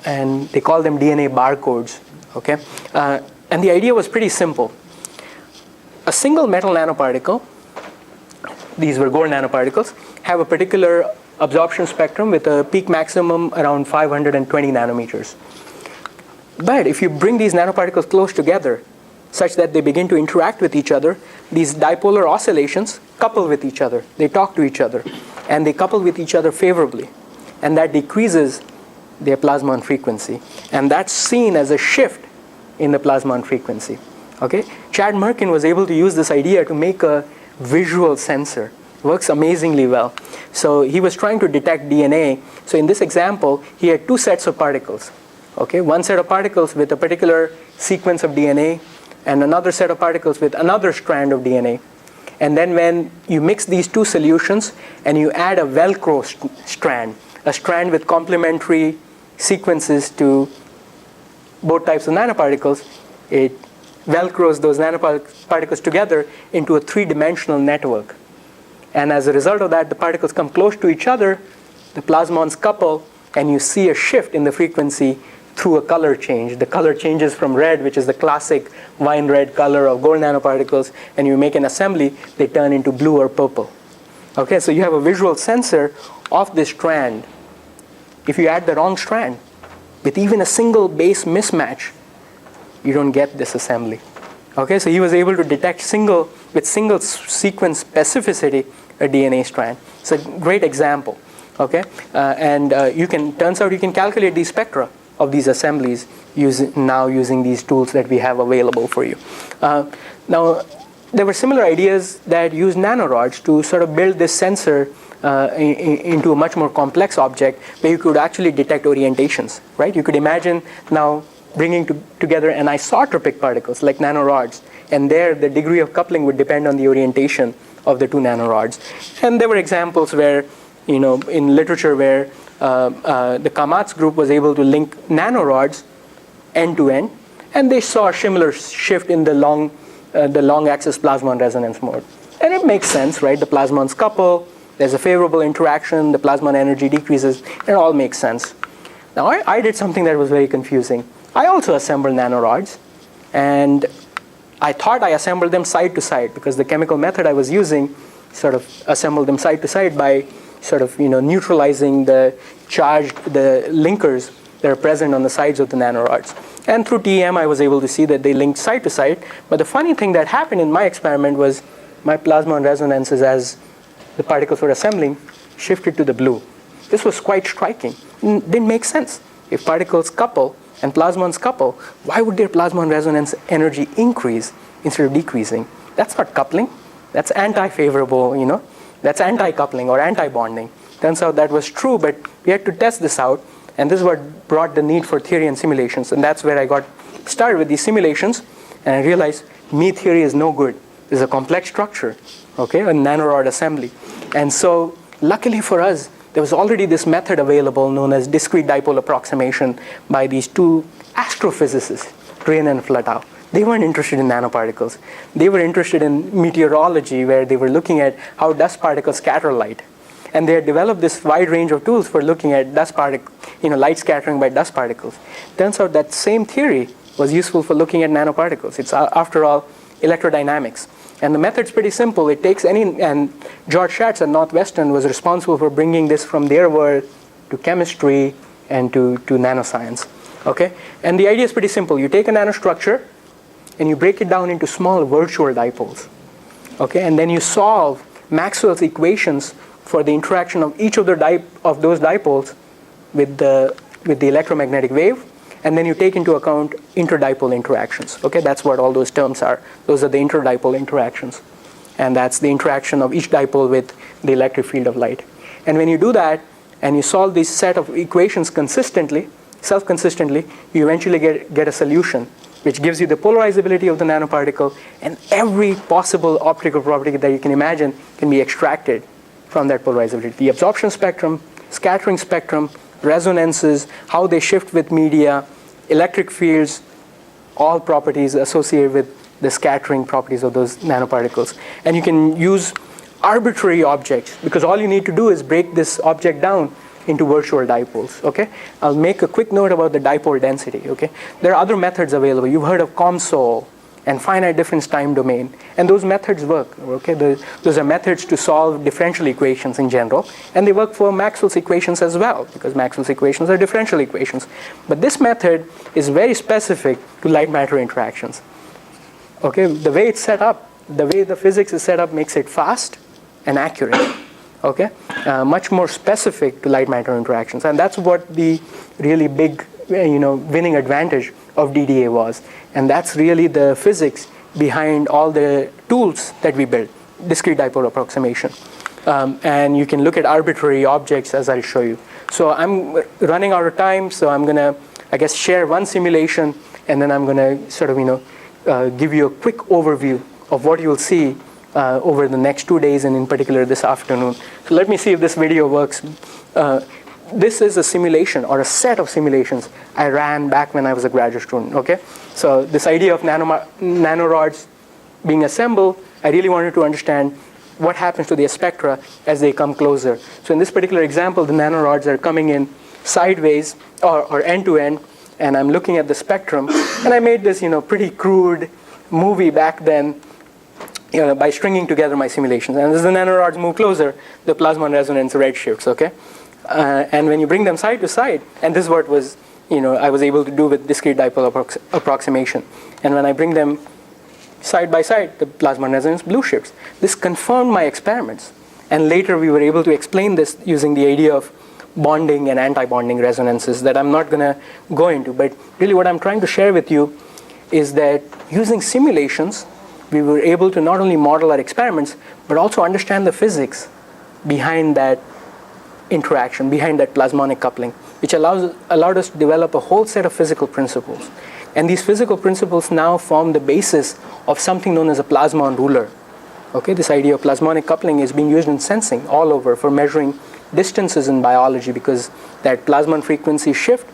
and they call them DNA barcodes. Okay, and the idea was pretty simple. A single metal nanoparticle, these were gold nanoparticles, have a particular absorption spectrum with a peak maximum around 520 nanometers. But if you bring these nanoparticles close together, such that they begin to interact with each other, these dipolar oscillations couple with each other. They talk to each other, and they couple with each other favorably. And that decreases their plasmon frequency. And that's seen as a shift in the plasmon frequency. Okay? Chad Merkin was able to use this idea to make a visual sensor. Works amazingly well. So he was trying to detect DNA. So in this example, he had two sets of particles. Okay? One set of particles with a particular sequence of DNA, and another set of particles with another strand of DNA. And then when you mix these two solutions and you add a Velcro strand, a strand with complementary sequences to both types of nanoparticles, it Velcros those nanoparticles together into a three-dimensional network. And as a result of that, the particles come close to each other, the plasmons couple, and you see a shift in the frequency through a color change. The color changes from red, which is the classic wine red color of gold nanoparticles, and you make an assembly, they turn into blue or purple. Okay, so you have a visual sensor of this strand. If you add the wrong strand, with even a single base mismatch, you don't get this assembly. Okay, so he was able to detect with single sequence specificity a DNA strand. It's a great example. Okay, turns out you can calculate these spectra of these assemblies using these tools that we have available for you. Now, there were similar ideas that used nanorods to sort of build this sensor into a much more complex object where you could actually detect orientations, right? You could imagine now bringing together anisotropic particles like nanorods, and there the degree of coupling would depend on the orientation of the two nanorods. And there were examples where, in literature where the Kamat's group was able to link nanorods end to end, and they saw a similar shift in the long axis plasmon resonance mode. And it makes sense, right? The plasmons couple, there's a favorable interaction, the plasmon energy decreases, it all makes sense. Now I did something that was very confusing. I also assembled nanorods, and I thought I assembled them side to side because the chemical method I was using sort of assembled them side to side by sort of neutralizing the linkers that are present on the sides of the nanorods. And through TEM, I was able to see that they linked side to side. But the funny thing that happened in my experiment was my plasmon resonances, as the particles were assembling, shifted to the blue. This was quite striking. Didn't make sense. If particles couple and plasmons couple, why would their plasmon resonance energy increase instead of decreasing? That's not coupling. That's anti-favorable, That's anti-coupling or anti-bonding. Turns out that was true, but we had to test this out. And this is what brought the need for theory and simulations. And that's where I got started with these simulations. And I realized me theory is no good. It's a complex structure, okay, a nanorod assembly. And so luckily for us, there was already this method available known as discrete dipole approximation by these two astrophysicists, Jain and Flatow. They weren't interested in nanoparticles. They were interested in meteorology, where they were looking at how dust particles scatter light. And they had developed this wide range of tools for looking at light scattering by dust particles. Turns out that same theory was useful for looking at nanoparticles. It's, after all, electrodynamics. And the method's pretty simple. It takes and George Schatz at Northwestern was responsible for bringing this from their world to chemistry and to nanoscience. Okay? And the idea is pretty simple. You take a nanostructure and you break it down into small virtual dipoles. Okay? And then you solve Maxwell's equations for the interaction of each of those dipoles with the electromagnetic wave, and then you take into account interdipole interactions. Okay, that's what all those terms are. Those are the interdipole interactions, and that's the interaction of each dipole with the electric field of light. And when you do that, and you solve this set of equations consistently, self-consistently, you eventually get a solution which gives you the polarizability of the nanoparticle, and every possible optical property that you can imagine can be extracted from that polarizability. The absorption spectrum, scattering spectrum, resonances, how they shift with media, electric fields, all properties associated with the scattering properties of those nanoparticles. And you can use arbitrary objects, because all you need to do is break this object down into virtual dipoles. Okay? I'll make a quick note about the dipole density. Okay? There are other methods available. You've heard of COMSOL and finite difference time domain, and those methods work. Okay? Those are methods to solve differential equations in general, and they work for Maxwell's equations as well, because Maxwell's equations are differential equations. But this method is very specific to light matter interactions. Okay? The way it's set up, the way the physics is set up, makes it fast and accurate. Okay? Much more specific to light matter interactions, and that's what the really big winning advantage of DDA was. And that's really the physics behind all the tools that we built, discrete dipole approximation. And you can look at arbitrary objects, as I'll show you. So I'm running out of time, so I'm going to, I guess, share one simulation, and then I'm going to sort of, give you a quick overview of what you'll see over the next 2 days, and in particular this afternoon. So let me see if this video works. This is a simulation, or a set of simulations I ran back when I was a graduate student. Okay, so this idea of nanorods being assembled, I really wanted to understand what happens to the spectra as they come closer. So in this particular example, the nanorods are coming in sideways or end to end, and I'm looking at the spectrum. And I made this pretty crude movie back then, by stringing together my simulations. And as the nanorods move closer, the Plasmon resonance redshifts. Okay. And when you bring them side to side, and this is what was, I was able to do with discrete dipole approximation. And when I bring them side by side, the Plasmon resonance blue shifts. This confirmed my experiments. And later we were able to explain this using the idea of bonding and anti-bonding resonances that I'm not going to go into. But really what I'm trying to share with you is that using simulations, we were able to not only model our experiments, but also understand the physics behind that interaction, behind that plasmonic coupling, which allowed us to develop a whole set of physical principles. And these physical principles now form the basis of something known as a Plasmon ruler. Okay, this idea of plasmonic coupling is being used in sensing all over for measuring distances in biology, because that Plasmon frequency shift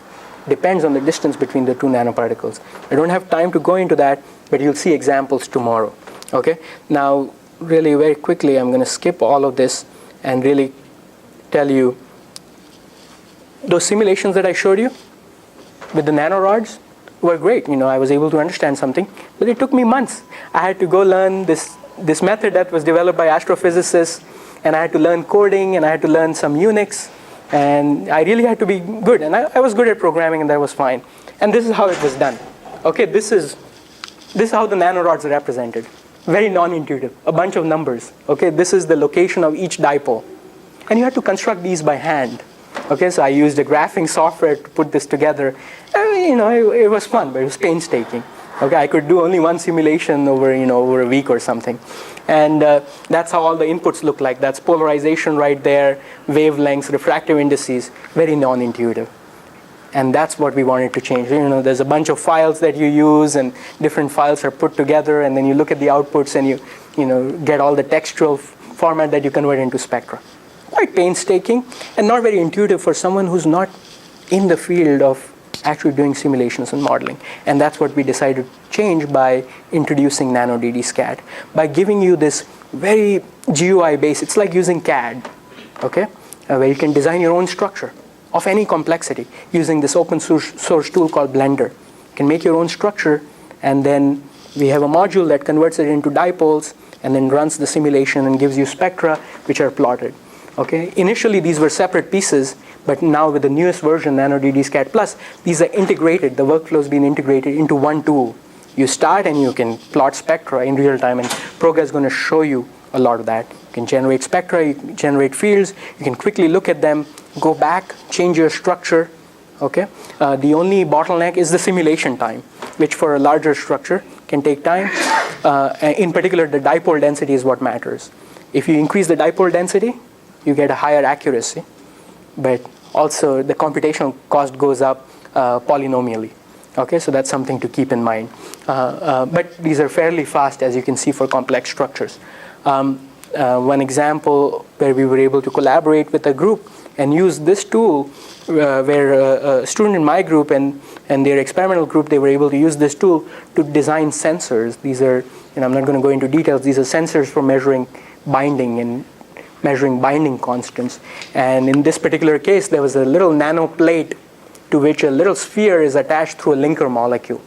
depends on the distance between the two nanoparticles. I don't have time to go into that, but you'll see examples tomorrow. Okay, now really very quickly, I'm going to skip all of this and really tell you those simulations that I showed you with the nanorods were great. I was able to understand something, but it took me months. I had to go learn this method that was developed by astrophysicists, and I had to learn coding, and I had to learn some Unix, and I really had to be good. And I was good at programming, and that was fine. And this is how it was done. Okay, this is how the nanorods are represented. Very non-intuitive, a bunch of numbers. Okay, this is the location of each dipole. And you had to construct these by hand. Okay, so I used a graphing software to put this together. It was fun, but it was painstaking. Okay, I could do only one simulation over a week or something, and that's how all the inputs look like. That's polarization right there, wavelengths, refractive indices, very non-intuitive. And that's what we wanted to change. There's a bunch of files that you use, and different files are put together, and then you look at the outputs, and you get all the textual format that you convert into spectra. Quite painstaking, and not very intuitive for someone who's not in the field of actually doing simulations and modeling. And that's what we decided to change by introducing nano-DD-SCAD, by giving you this very GUI-based, it's like using CAD, okay, where you can design your own structure of any complexity using this open source tool called Blender. You can make your own structure, and then we have a module that converts it into dipoles and then runs the simulation and gives you spectra which are plotted. Okay? Initially these were separate pieces, but now with the newest version, nano-DD-SCAD Plus, these are integrated, the workflow has been integrated into one tool. You start and you can plot spectra in real time, and Proga is going to show you a lot of that. You can generate spectra, you can generate fields, you can quickly look at them, go back, change your structure. Okay? The only bottleneck is the simulation time, which for a larger structure can take time. In particular, the dipole density is what matters. If you increase the dipole density, you get a higher accuracy, but also the computational cost goes up polynomially. Okay, so that's something to keep in mind. But these are fairly fast, as you can see, for complex structures. One example where we were able to collaborate with a group and use this tool, where a student in my group and their experimental group, they were able to use this tool to design sensors. These are, I'm not going to go into details, these are sensors for measuring binding and measuring binding constants. And in this particular case, there was a little nano plate to which a little sphere is attached through a linker molecule.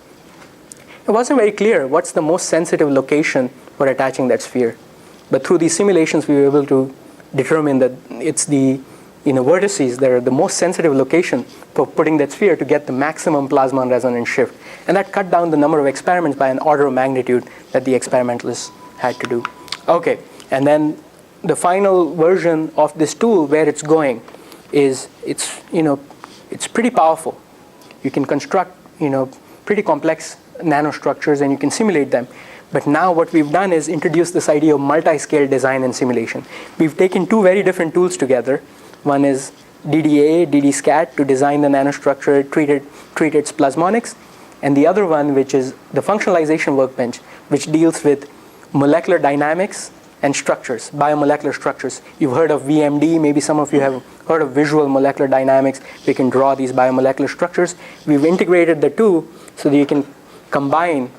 It wasn't very clear what's the most sensitive location for attaching that sphere. But through these simulations, we were able to determine that it's the vertices that are the most sensitive location for putting that sphere to get the maximum Plasmon resonance shift. And that cut down the number of experiments by an order of magnitude that the experimentalists had to do. Okay, and then the final version of this tool, where it's going, is it's pretty powerful. You can construct pretty complex nanostructures and you can simulate them. But now what we've done is introduce this idea of multi-scale design and simulation. We've taken two very different tools together. One is DDA, DD-SCAD, to design the nanostructure, treat its plasmonics. And the other one, which is the functionalization workbench, which deals with molecular dynamics and structures, biomolecular structures. You've heard of VMD, maybe some of you have heard of visual molecular dynamics. We can draw these biomolecular structures. We've integrated the two so that you can combine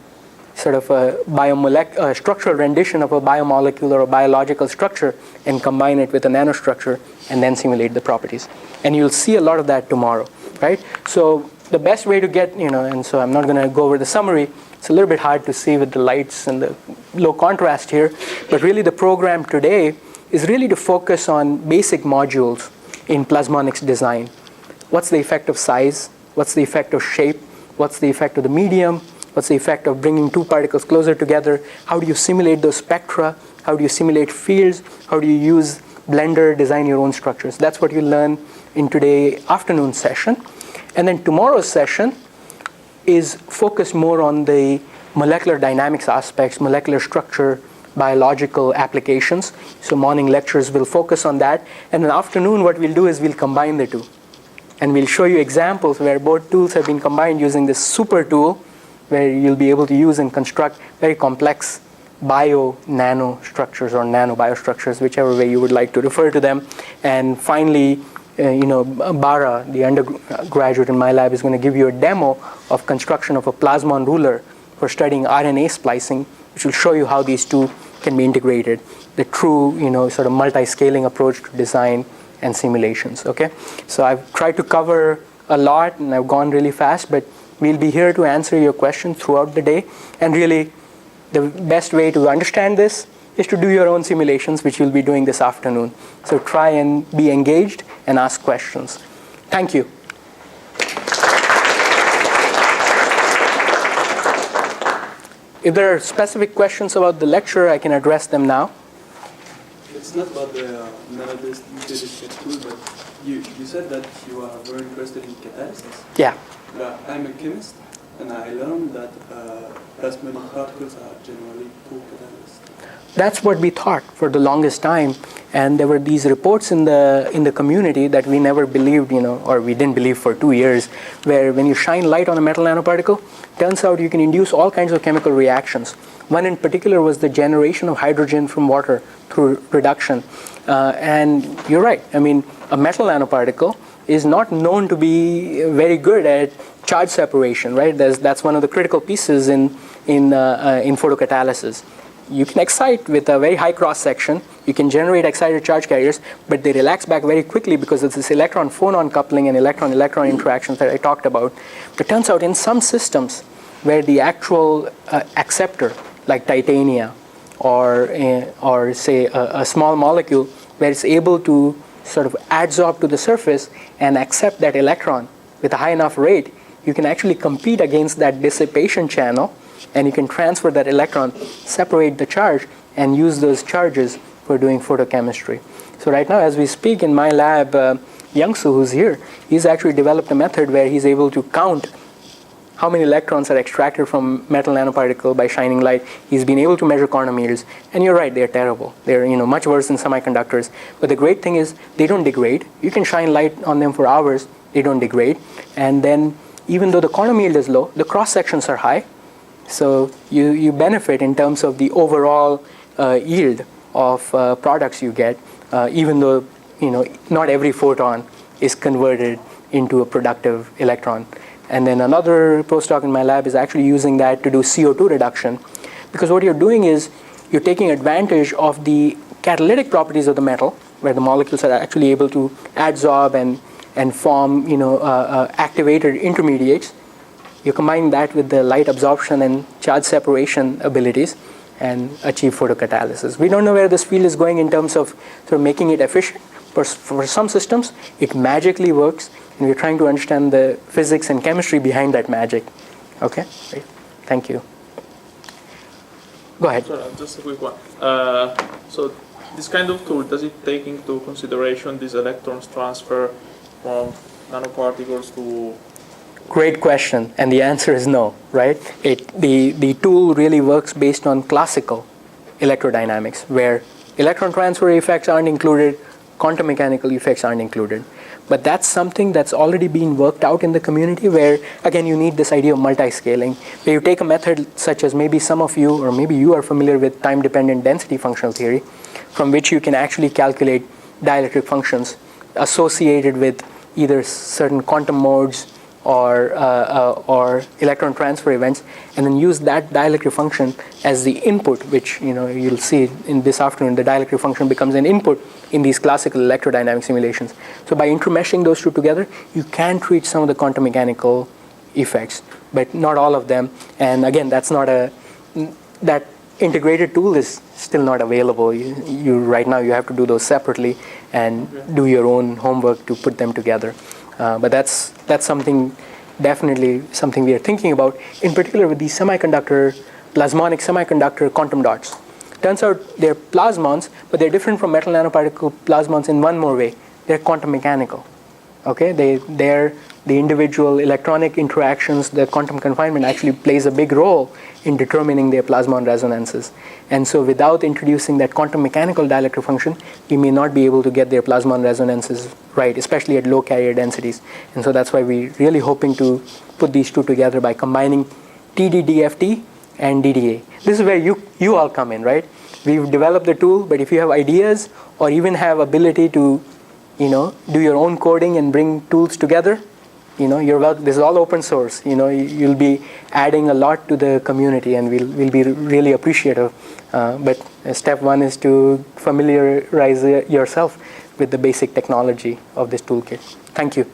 sort of a structural rendition of a biomolecule or a biological structure and combine it with a nanostructure and then simulate the properties. And you'll see a lot of that tomorrow, right? So the best way to get, and so I'm not going to go over the summary. It's a little bit hard to see with the lights and the low contrast here, but really the program today is really to focus on basic modules in plasmonics design. What's the effect of size? What's the effect of shape? What's the effect of the medium? What's the effect of bringing two particles closer together? How do you simulate those spectra? How do you simulate fields? How do you use Blender, design your own structures? That's what you learn in today's afternoon session. And then tomorrow's session is focused more on the molecular dynamics aspects, molecular structure, biological applications. So morning lectures will focus on that. And in the afternoon, what we'll do is we'll combine the two. And we'll show you examples where both tools have been combined using this super tool, where you'll be able to use and construct very complex bio-nano structures or nano-bio-structures, whichever way you would like to refer to them. And finally, Bara, the undergraduate in my lab, is going to give you a demo of construction of a Plasmon ruler for studying RNA splicing, which will show you how these two can be integrated, the true, sort of multi-scaling approach to design and simulations, okay? So I've tried to cover a lot, and I've gone really fast, but we'll be here to answer your questions throughout the day. And really, the best way to understand this is to do your own simulations, which you'll be doing this afternoon. So try and be engaged and ask questions. Thank you. If there are specific questions about the lecture, I can address them now. It's not about the nano-DD-SCAD tool, but you said that you are very interested in catalysis. Yeah. I'm a chemist, and I learned that plasmonic particles are generally poor catalysts. That's what we thought for the longest time, and there were these reports in the community that we never believed, or we didn't believe for 2 years, where when you shine light on a metal nanoparticle, turns out you can induce all kinds of chemical reactions. One in particular was the generation of hydrogen from water through reduction. And you're right. I mean, a metal nanoparticle is not known to be very good at charge separation, right? That's one of the critical pieces in photocatalysis. You can excite with a very high cross section. You can generate excited charge carriers, but they relax back very quickly because of this electron-phonon coupling and electron-electron interactions that I talked about. But it turns out in some systems where the actual acceptor, like titania, or say a small molecule, where it's able to sort of adsorb to the surface and accept that electron with a high enough rate, you can actually compete against that dissipation channel, and you can transfer that electron, separate the charge, and use those charges for doing photochemistry. So right now, as we speak in my lab, Youngsu, who's here, he's actually developed a method where he's able to count how many electrons are extracted from metal nanoparticle by shining light. He's been able to measure quantum meters, and you're right, they're terrible. They're much worse than semiconductors. But the great thing is they don't degrade. You can shine light on them for hours, they don't degrade. And then even though the quantum yield is low, the cross sections are high. So you benefit in terms of the overall yield of products you get, even though not every photon is converted into a productive electron. And then another postdoc in my lab is actually using that to do CO2 reduction, because what you're doing is you're taking advantage of the catalytic properties of the metal, where the molecules are actually able to adsorb and form activated intermediates. You combine that with the light absorption and charge separation abilities and achieve photocatalysis. We don't know where this field is going in terms of sort of making it efficient. For some systems, it magically works, and we're trying to understand the physics and chemistry behind that magic. Okay, great. Thank you. Go ahead. Sorry, just a quick one. So this kind of tool, does it take into consideration these electrons transfer from nanoparticles to... Great question, and the answer is no, right? The tool really works based on classical electrodynamics, where electron transfer effects aren't included, quantum mechanical effects aren't included. But that's something that's already being worked out in the community, where, again, you need this idea of multi-scaling, where you take a method such as maybe some of you, or maybe you are familiar with time-dependent density functional theory, from which you can actually calculate dielectric functions associated with either certain quantum modes or electron transfer events, and then use that dielectric function as the input, which you'll see in this afternoon. The dielectric function becomes an input in these classical electrodynamic simulations. So by intermeshing those two together, you can treat some of the quantum mechanical effects, but not all of them. And again, that integrated tool is still not available. You right now you have to do those separately and do your own homework to put them together. But that's definitely something we are thinking about, in particular with these plasmonic semiconductor quantum dots. Turns out they're plasmons, but they're different from metal nanoparticle plasmons in one more way. They're quantum mechanical. Okay, they're the individual electronic interactions, the quantum confinement actually plays a big role in determining their plasmon resonances. And so without introducing that quantum mechanical dielectric function, we may not be able to get their plasmon resonances right, especially at low carrier densities. And so that's why we're really hoping to put these two together by combining TD-DFT and DDA. This is where you all come in, right? We've developed the tool, but if you have ideas or even have ability to do your own coding and bring tools together, this is all open source. You'll be adding a lot to the community, and we'll be really appreciative. But step one is to familiarize yourself with the basic technology of this toolkit. Thank you.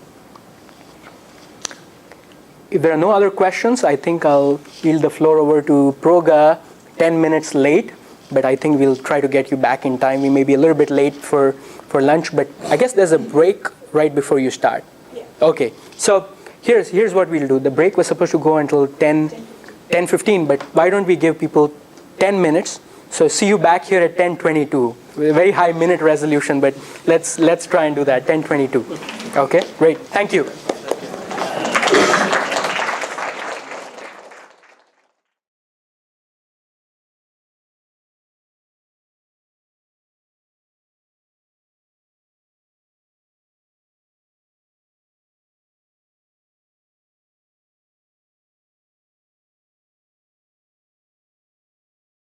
If there are no other questions, I think I'll yield the floor over to Proga 10 minutes late, but I think we'll try to get you back in time. We may be a little bit late for lunch, but I guess there's a break right before you start. Yeah. Okay, so here's what we'll do. The break was supposed to go until 10:15, but why don't we give people 10 minutes? So see you back here at 10:22. A very high minute resolution, but let's try and do that, 10:22. Okay, great, thank you.